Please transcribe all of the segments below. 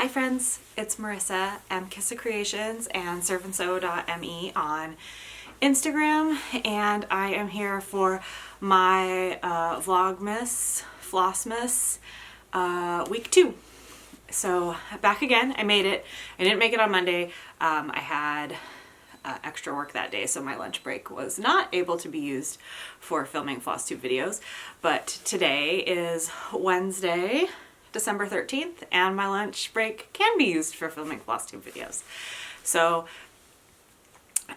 Hi friends, it's Marissa, MKissaCreations and servandsew.me on Instagram, and I am here for my Vlogmas, Flossmas, week 2. So back again, I made it. I didn't make it on Monday. I had extra work that day, so my lunch break was not able to be used for filming Flosstube videos. But today is Wednesday, December 13th, and my lunch break can be used for filming Flosstube videos. So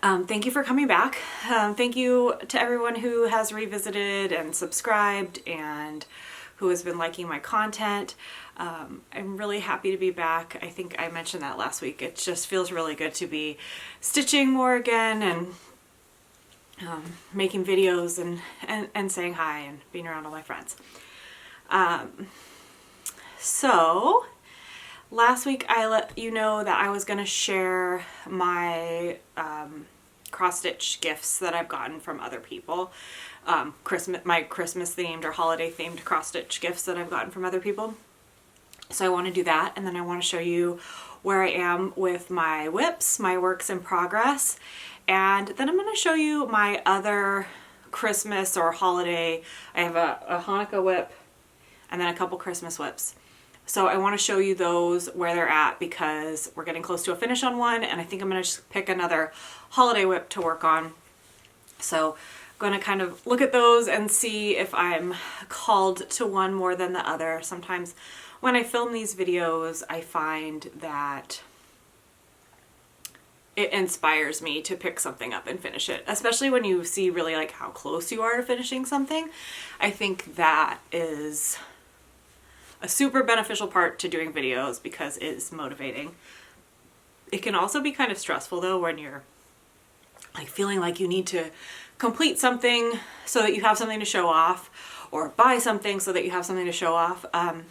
thank you for coming back. Thank you to everyone who has revisited and subscribed and who has been liking my content. I'm really happy to be back. I think I mentioned that last week. It just feels really good to be stitching more again and making videos and saying hi and being around all my friends. So last week I let you know that I was going to share my cross-stitch gifts that I've gotten from other people. My Christmas themed or holiday themed cross-stitch gifts that I've gotten from other people. So I want to do that, and then I want to show you where I am with my whips, my works in progress, and then I'm going to show you my other Christmas or holiday. I have a Hanukkah whip and then a couple Christmas whips. So I want to show you those where they're at because we're getting close to a finish on one, and I think I'm going to just pick another holiday whip to work on. So I'm going to kind of look at those and see if I'm called to one more than the other. Sometimes when I film these videos, I find that it inspires me to pick something up and finish it, especially when you see really like how close you are to finishing something. I think that is a super beneficial part to doing videos because it is motivating. It can also be kind of stressful though when you're like feeling like you need to complete something so that you have something to show off, or buy something so that you have something to show off. I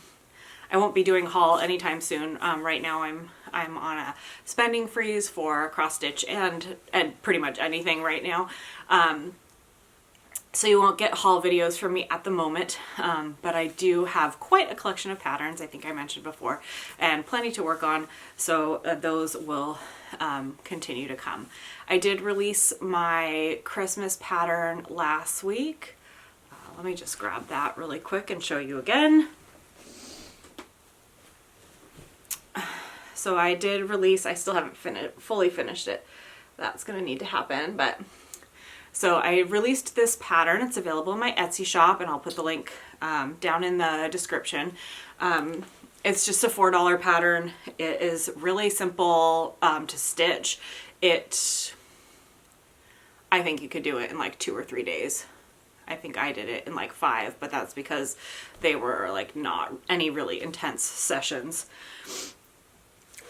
won't be doing a haul anytime soon. Right now I'm on a spending freeze for cross stitch and pretty much anything right now. So you won't get haul videos from me at the moment, but I do have quite a collection of patterns, I think I mentioned before, and plenty to work on, so those will continue to come. I did release my Christmas pattern last week. Let me just grab that really quick and show you again. So I did release, I still haven't fully finished it. That's going to need to happen, but so I released this pattern. It's available in my Etsy shop, and I'll put the link down in the description. It's just a $4 pattern. It is really simple to stitch. I think you could do it in like 2 or 3 days. I think I did it in like 5, but that's because they were like not any really intense sessions.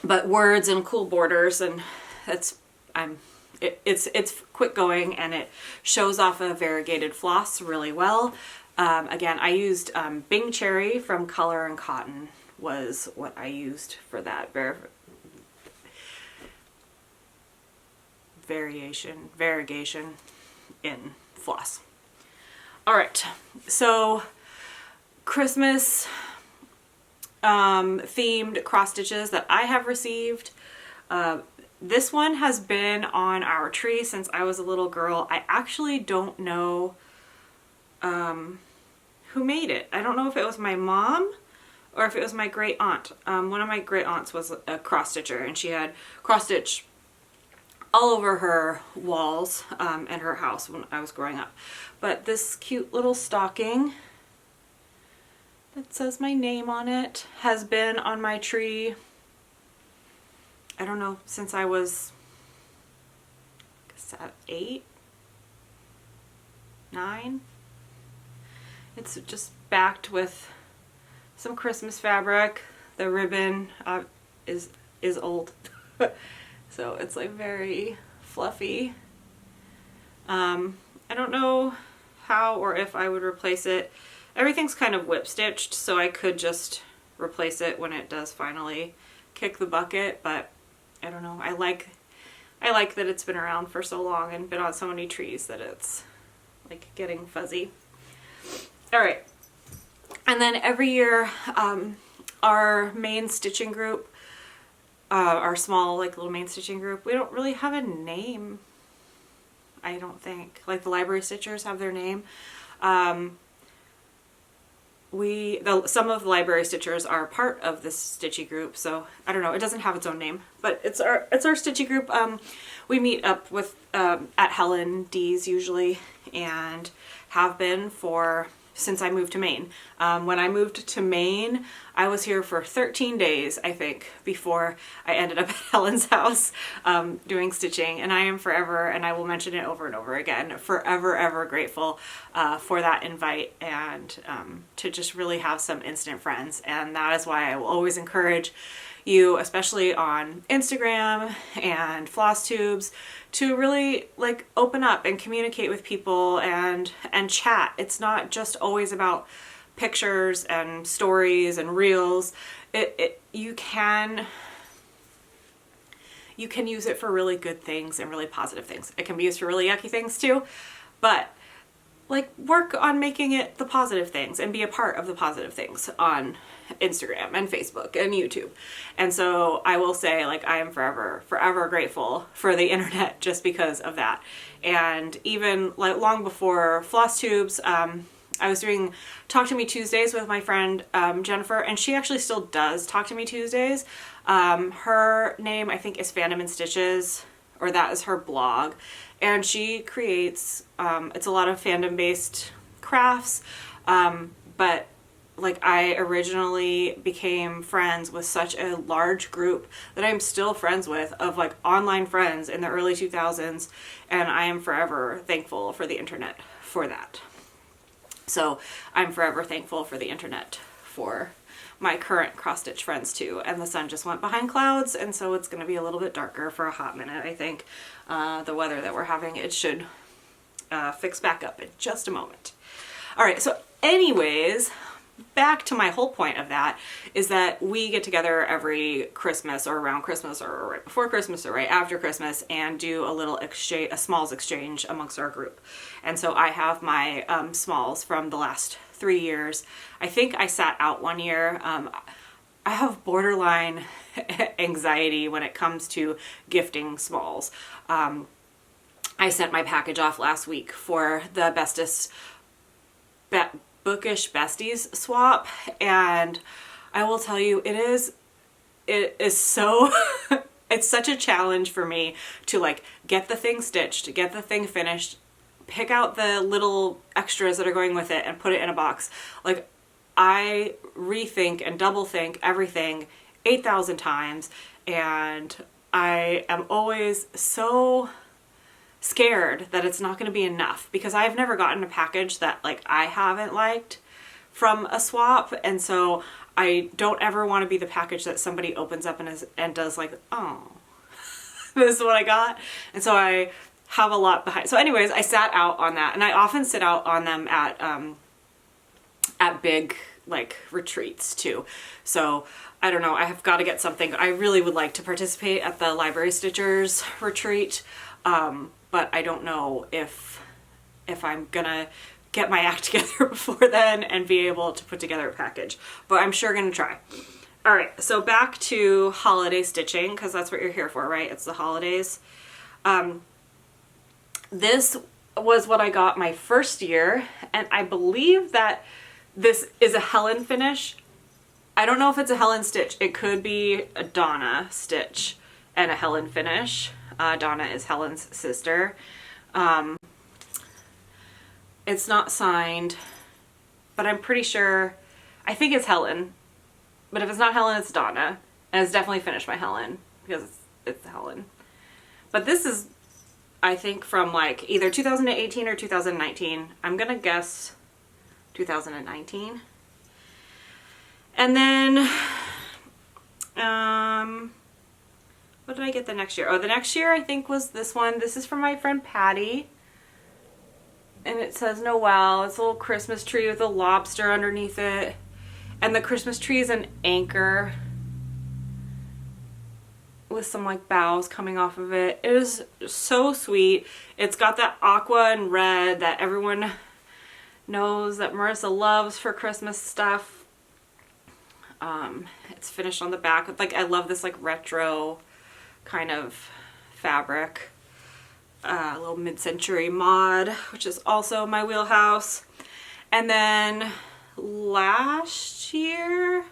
But words and cool borders, and it's quick going, and it shows off a variegated floss really well. Again, I used Bing Cherry from Color and Cotton was what I used for that variegation in floss. All right, so Christmas themed cross stitches that I have received. This one has been on our tree since I was a little girl. I actually don't know who made it. I don't know if it was my mom or if it was my great aunt. One of my great aunts was a cross stitcher, and she had cross stitch all over her walls in her house when I was growing up. But this cute little stocking that says my name on it has been on my tree, I don't know, since I was 8, 9. It's just backed with some Christmas fabric. The ribbon is old, so it's like very fluffy. I don't know how or if I would replace it. Everything's kind of whip stitched, so I could just replace it when it does finally kick the bucket, but I don't know. I like that it's been around for so long and been on so many trees that it's like getting fuzzy. All right, and then every year our main stitching group our small like little main stitching group, we don't really have a name. I don't think. Like the library stitchers have their name. Some of the library stitchers are part of this stitchy group, so I don't know. It doesn't have its own name, but it's our stitchy group. We meet up with at Helen D's usually, and have been since I moved to Maine. When I moved to Maine, I was here for 13 days, I think, before I ended up at Helen's house doing stitching. And I am forever, and I will mention it over and over again, forever, ever grateful for that invite, and to just really have some instant friends. And that is why I will always encourage you, especially on Instagram and Flosstubes, to really like open up and communicate with people and chat. It's not just always about pictures and stories and reels. You can use it for really good things and really positive things. It can be used for really yucky things too, but like work on making it the positive things and be a part of the positive things on Instagram and Facebook and YouTube. And so I will say, like, I am forever grateful for the internet just because of that. And even like long before Flosstubes, I was doing Talk to Me Tuesdays with my friend Jennifer, and she actually still does Talk to Me Tuesdays. Her name, I think, is Fandom and Stitches, or that is her blog. And she creates, it's a lot of fandom-based crafts, but like I originally became friends with such a large group that I'm still friends with, of like online friends in the early 2000s, and I am forever thankful for the internet for that. So I'm forever thankful for the internet for my current cross-stitch friends too. And the sun just went behind clouds, and so it's going to be a little bit darker for a hot minute, I think. The weather that we're having, it should fix back up in just a moment. All right, so anyways, back to my whole point of that is that we get together every Christmas or around Christmas or right before Christmas or right after Christmas and do a little exchange, a smalls exchange amongst our group. And so I have my smalls from the last 3 years. I think I sat out one year. I have borderline anxiety when it comes to gifting smalls. I sent my package off last week for the Bookish Besties swap, and I will tell you, it is so it's such a challenge for me to like get the thing stitched, get the thing finished, pick out the little extras that are going with it and put it in a box. Like, I rethink and double think everything 8,000 times, and I am always so scared that it's not going to be enough, because I've never gotten a package that like I haven't liked from a swap, and so I don't ever want to be the package that somebody opens up and does like, oh, this is what I got. And so I have a lot behind. So anyways, I sat out on that, and I often sit out on them at big like retreats too. So I don't know, I have got to get something. I really would like to participate at the Library Stitchers retreat, but I don't know if I'm gonna get my act together before then and be able to put together a package, but I'm sure gonna try. All right, so back to holiday stitching, because that's what you're here for, right? It's the holidays. This was what I got my first year, and I believe that this is a Helen finish. I don't know if it's a Helen stitch. It could be a Donna stitch and a Helen finish. Donna is Helen's sister. It's not signed, but I'm pretty sure, I think it's Helen. But if it's not Helen, it's Donna. And it's definitely finished by Helen, because it's Helen. But this is, I think, from like either 2018 or 2019. I'm gonna guess 2019. And then, what did I get the next year? Oh, the next year I think was this one. This is from my friend Patty. And it says Noel. It's a little Christmas tree with a lobster underneath it. And the Christmas tree is an anchor with some like boughs coming off of it. It is so sweet. It's got that aqua and red that everyone knows that Marissa loves for Christmas stuff. It's finished on the back with like, I love this like retro kind of fabric. A little mid-century mod, which is also my wheelhouse. And then last year,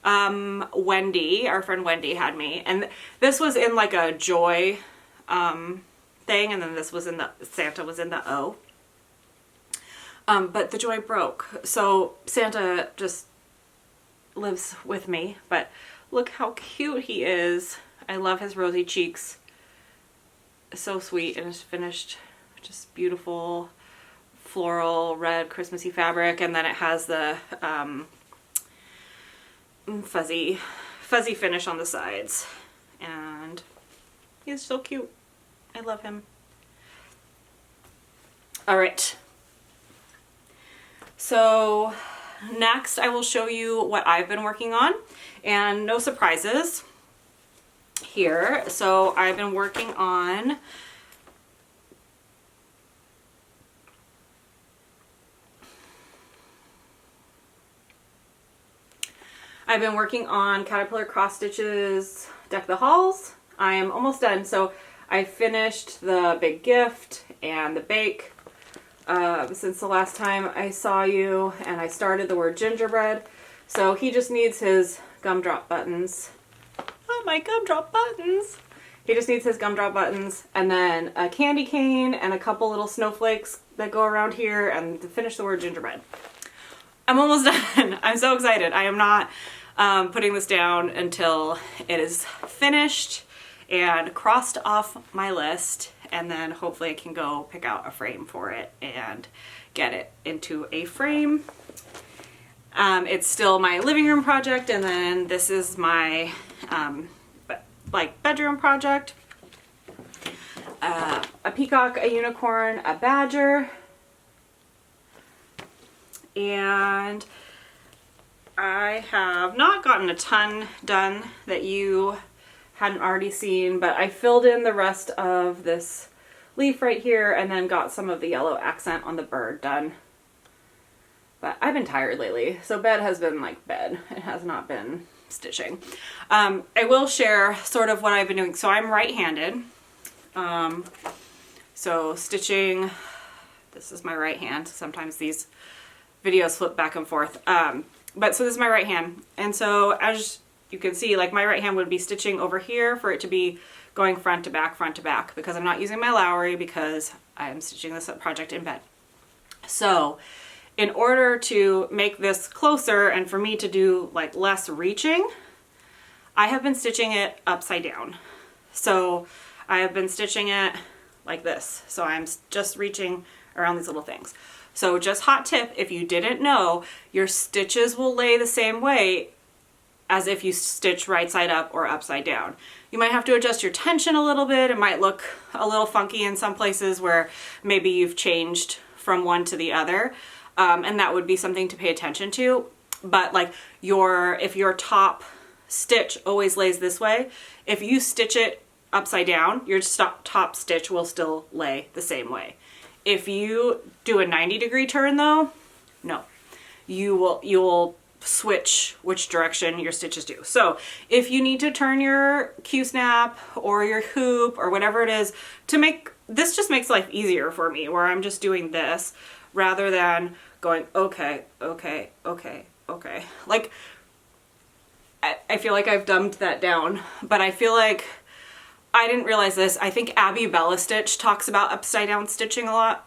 Wendy, our friend Wendy, had me, and this was in like a joy thing, and then this was in the Santa was in the O. But the joy broke, so Santa just lives with me. But look how cute he is. I love his rosy cheeks. So sweet, and it's finished just beautiful floral red Christmassy fabric, and then it has the fuzzy finish on the sides, and he's so cute. I love him. All right, so next I will show you what I've been working on, and no surprises here. So I've been working on Caterpillar Cross Stitches Deck the Halls. I am almost done. So I finished the big gift and the bake since the last time I saw you, and I started the word gingerbread. So he just needs his gumdrop buttons. Oh, my gumdrop buttons. He just needs his gumdrop buttons, and then a candy cane and a couple little snowflakes that go around here, and to finish the word gingerbread. I'm almost done. I'm so excited. I am not putting this down until it is finished and crossed off my list, and then hopefully I can go pick out a frame for it and get it into a frame. It's still my living room project, and then this is my like bedroom project. A peacock, a unicorn, a badger, and I have not gotten a ton done that you hadn't already seen, but I filled in the rest of this leaf right here, and then got some of the yellow accent on the bird done. But I've been tired lately, so bed has been like bed. It has not been stitching. I will share sort of what I've been doing. So I'm right-handed. So stitching, this is my right hand. Sometimes these videos flip back and forth. But so this is my right hand. And so as you can see, like my right hand would be stitching over here for it to be going front to back, because I'm not using my Lowry because I'm stitching this project in bed. So in order to make this closer and for me to do like less reaching, I have been stitching it upside down. So I have been stitching it like this. So I'm just reaching around these little things. So just hot tip, if you didn't know, your stitches will lay the same way as if you stitch right side up or upside down. You might have to adjust your tension a little bit. It might look a little funky in some places where maybe you've changed from one to the other. And that would be something to pay attention to. But like if your top stitch always lays this way, if you stitch it upside down, your top stitch will still lay the same way. If you do a 90-degree turn though, no, you will switch which direction your stitches do. So if you need to turn your Q-snap or your hoop or whatever it is to make, this just makes life easier for me where I'm just doing this rather than going, okay. Like, I feel like I've dumbed that down, but I feel like I didn't realize this. I think Abby Bella Stitch talks about upside down stitching a lot.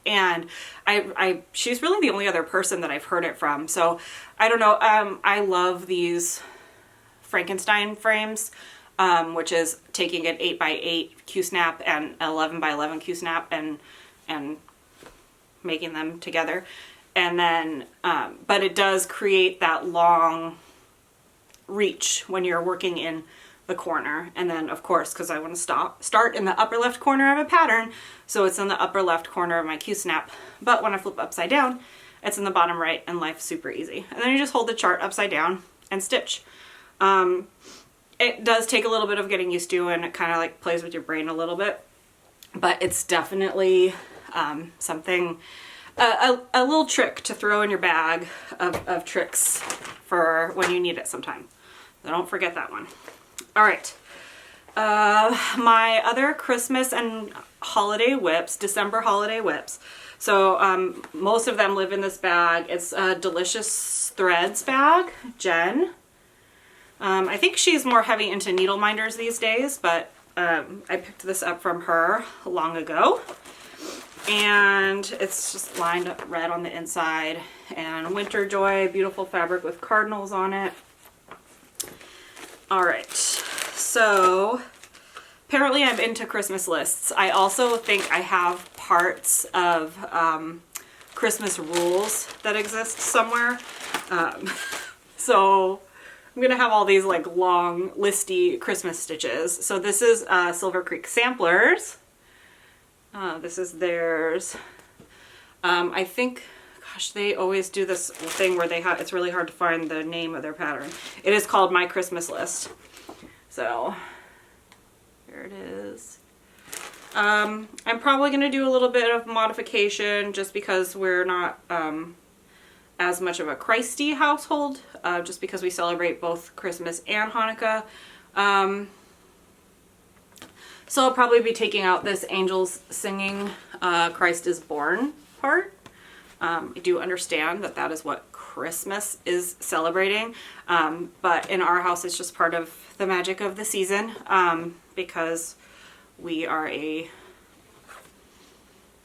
And she's really the only other person that I've heard it from. So I don't know. I love these Frankenstein frames, which is taking an 8x8 Q-snap and 11x11 Q-snap and making them together. And then, but it does create that long reach when you're working in the corner. And then of course, because I want to start in the upper left corner of a pattern, so it's in the upper left corner of my Q-snap. But when I flip upside down, it's in the bottom right, and life's super easy. And then you just hold the chart upside down and stitch. It does take a little bit of getting used to, and it kind of like plays with your brain a little bit, but it's definitely something a little trick to throw in your bag of tricks for when you need it sometime. So don't forget that one. All right. My other Christmas and holiday whips, December holiday whips. So most of them live in this bag. It's a Delicious Threads bag, Jen. I think she's more heavy into needle minders these days, but I picked this up from her long ago. And it's just lined up red on the inside. And Winter Joy, beautiful fabric with cardinals on it. All right, so apparently I'm into Christmas lists. I also think I have parts of Christmas rules that exist somewhere. So I'm gonna have all these like long listy Christmas stitches. So this is Silver Creek Samplers. This is theirs. I think, gosh, they always do this thing where it's really hard to find the name of their pattern. It is called My Christmas List. So here it is. I'm probably going to do a little bit of modification just because we're not as much of a Christy household, just because we celebrate both Christmas and Hanukkah. So I'll probably be taking out this angels singing Christ is born part. I do understand that that is what Christmas is celebrating, but in our house it's just part of the magic of the season, because we are a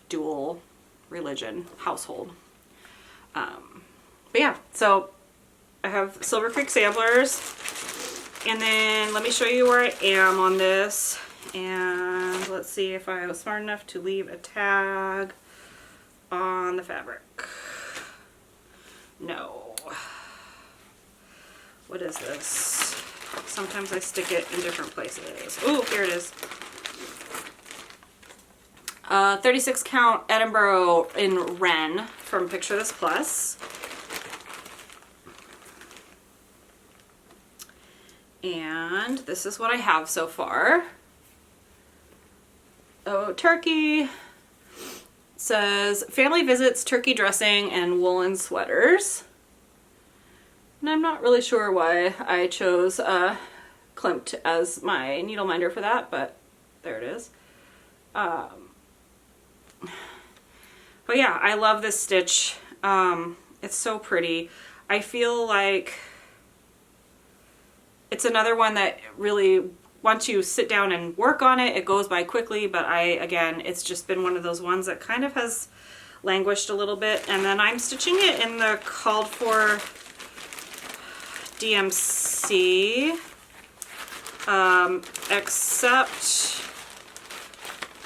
dual religion household. But yeah, so I have Silver Creek Samplers, and then let me show you where I am on this. And let's see if I was smart enough to leave a tag on the fabric. No. What is this? Sometimes I stick it in different places. Ooh, here it is. 36 count Edinburgh in Wren from Picture This Plus. And this is what I have so far. Oh, turkey. It says family visits, turkey dressing, and woolen sweaters. And I'm not really sure why I chose Klimt as my needle minder for that, but there it is. But yeah, I love this stitch. It's so pretty. I feel like it's another one that really, once you sit down and work on it, it goes by quickly, but again, it's just been one of those ones that kind of has languished a little bit. And then I'm stitching it in the called for DMC, except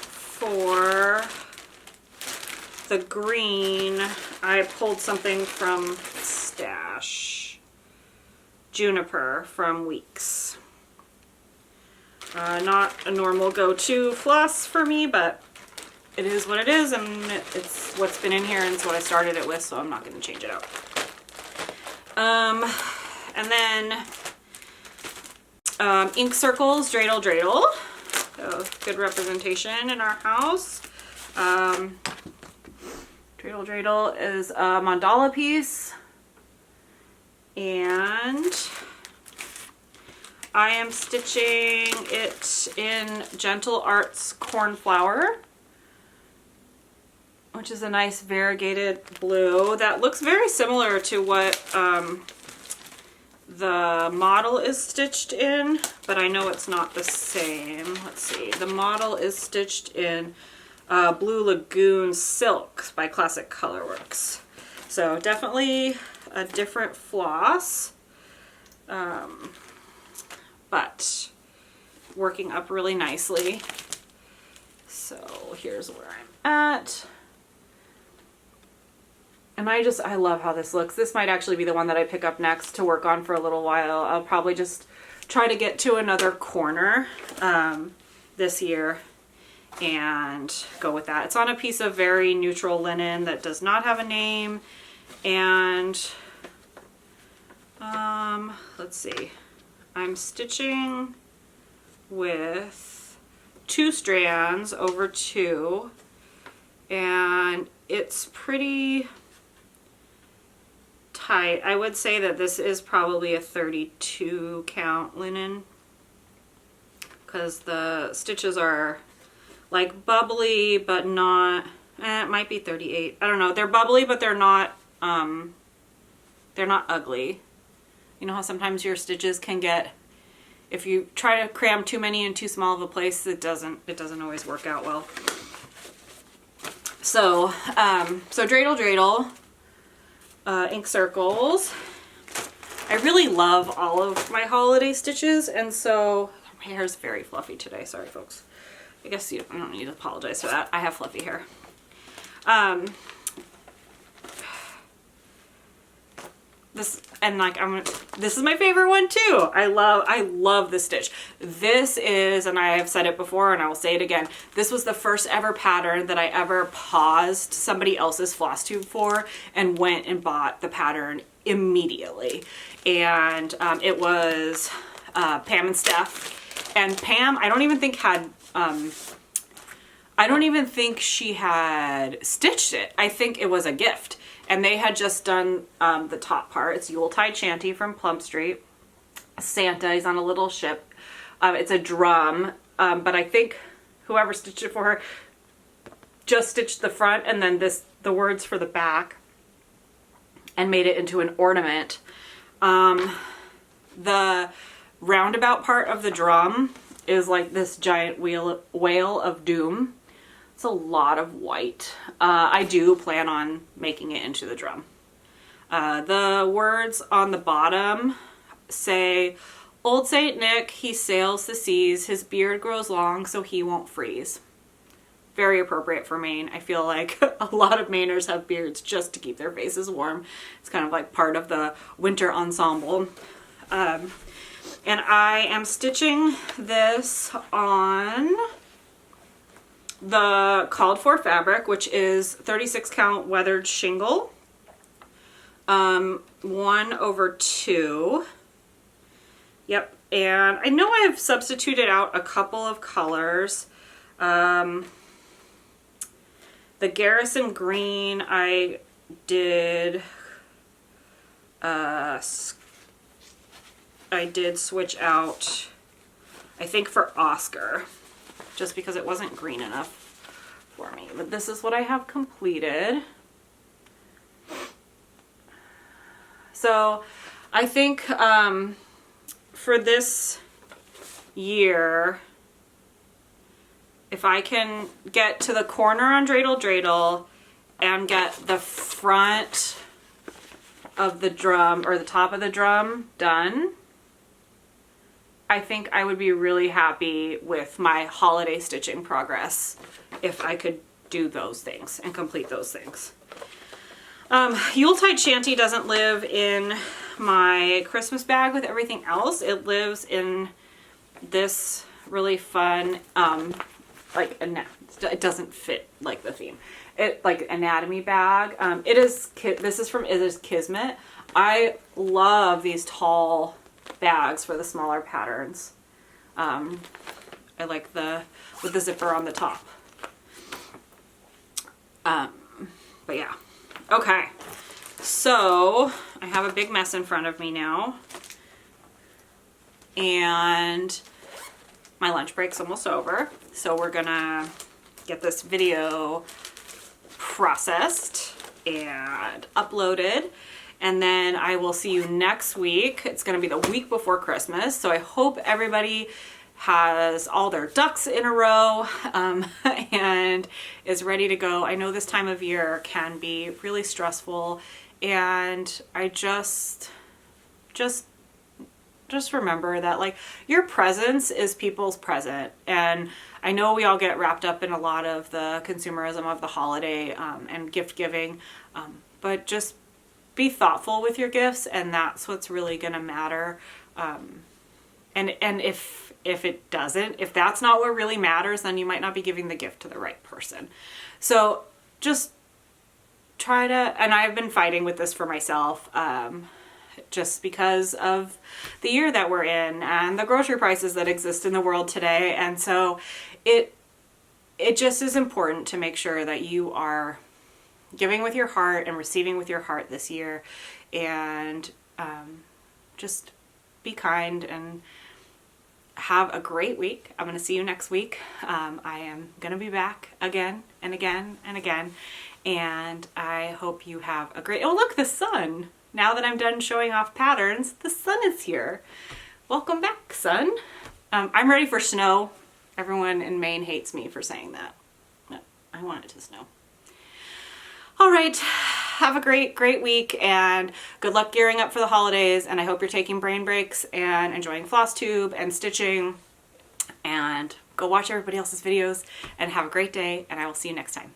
for the green, I pulled something from Stash. Juniper from Weeks. Not a normal go-to floss for me, but it is what it is, and it's what's been in here, and it's what I started it with, so I'm not going to change it out. And then ink circles, dreidel dreidel. So good representation in our house. Dreidel dreidel is a mandala piece, and I am stitching it in Gentle Arts Cornflower, which is a nice variegated blue that looks very similar to what the model is stitched in, but I know it's not the same. Let's see. The model is stitched in Blue Lagoon Silk by Classic Colorworks. So definitely a different floss. But working up really nicely. So here's where I'm at. And I love how this looks. This might actually be the one that I pick up next to work on for a little while. I'll probably just try to get to another corner this year and go with that. It's on a piece of very neutral linen that does not have a name. And let's see. I'm stitching with 2 strands over 2, and it's pretty tight. I would say that this is probably a 32 count linen, because the stitches are like bubbly but not, it might be 38. I don't know. They're bubbly but they're not ugly. You know how sometimes your stitches can get, if you try to cram too many in too small of a place, it doesn't always work out well. So dreidel dreidel, ink circles. I really love all of my holiday stitches, and so my hair is very fluffy today. Sorry, folks. I guess I don't need to apologize for that. I have fluffy hair. This is my favorite one too. I love this stitch. This is, and I have said it before and I will say it again, this was the first ever pattern that I ever paused somebody else's Flosstube for and went and bought the pattern immediately. And it was Pam and Steph. And Pam, I don't even think she had stitched it. I think it was a gift. And they had just done the top part. It's Yuletide Shanty from Plum Street. Santa, he's on a little ship. It's a drum, but I think whoever stitched it for her just stitched the front and then the words for the back and made it into an ornament. The roundabout part of the drum is like this giant whale of doom. It's a lot of white. I do plan on making it into the drum. The words on the bottom say, "Old Saint Nick, he sails the seas, his beard grows long so he won't freeze." Very appropriate for Maine. I feel like a lot of Mainers have beards just to keep their faces warm. It's kind of like part of the winter ensemble. And I am stitching this on the called for fabric, which is 36 count weathered shingle, 1/2. Yep. And I know I've substituted out a couple of colors. The Garrison green I did switch out, I think, for Oscar, just because it wasn't green enough for me. But this is what I have completed. So I think for this year, if I can get to the corner on dreidel dreidel and get the front of the drum or the top of the drum done, I think I would be really happy with my holiday stitching progress if I could do those things and complete those things. Yuletide Shanty doesn't live in my Christmas bag with everything else. It lives in this really fun, it doesn't fit like the theme. It like anatomy bag. This is from Kismet. I love these tall bags for the smaller patterns. I like with the zipper on the top. But yeah. Okay. So I have a big mess in front of me now. And my lunch break's almost over. So we're gonna get this video processed and uploaded. And then I will see you next week. It's going to be the week before Christmas. So I hope everybody has all their ducks in a row and is ready to go. I know this time of year can be really stressful. And I just remember that, like, your presence is people's present. And I know we all get wrapped up in a lot of the consumerism of the holiday and gift giving, but just be thoughtful with your gifts, and that's what's really gonna matter. And if it doesn't, if that's not what really matters, then you might not be giving the gift to the right person. So just try to, and I've been fighting with this for myself, just because of the year that we're in and the grocery prices that exist in the world today. And so it just is important to make sure that you are giving with your heart and receiving with your heart this year, and just be kind and have a great week. I'm going to see you next week. I am going to be back again and again and again, and I hope you have a great... Oh, look, the sun! Now that I'm done showing off patterns, the sun is here. Welcome back, sun. I'm ready for snow. Everyone in Maine hates me for saying that. No, I want it to snow. All right, have a great week, and good luck gearing up for the holidays, and I hope you're taking brain breaks and enjoying Flosstube and stitching, and go watch everybody else's videos, and have a great day, and I will see you next time.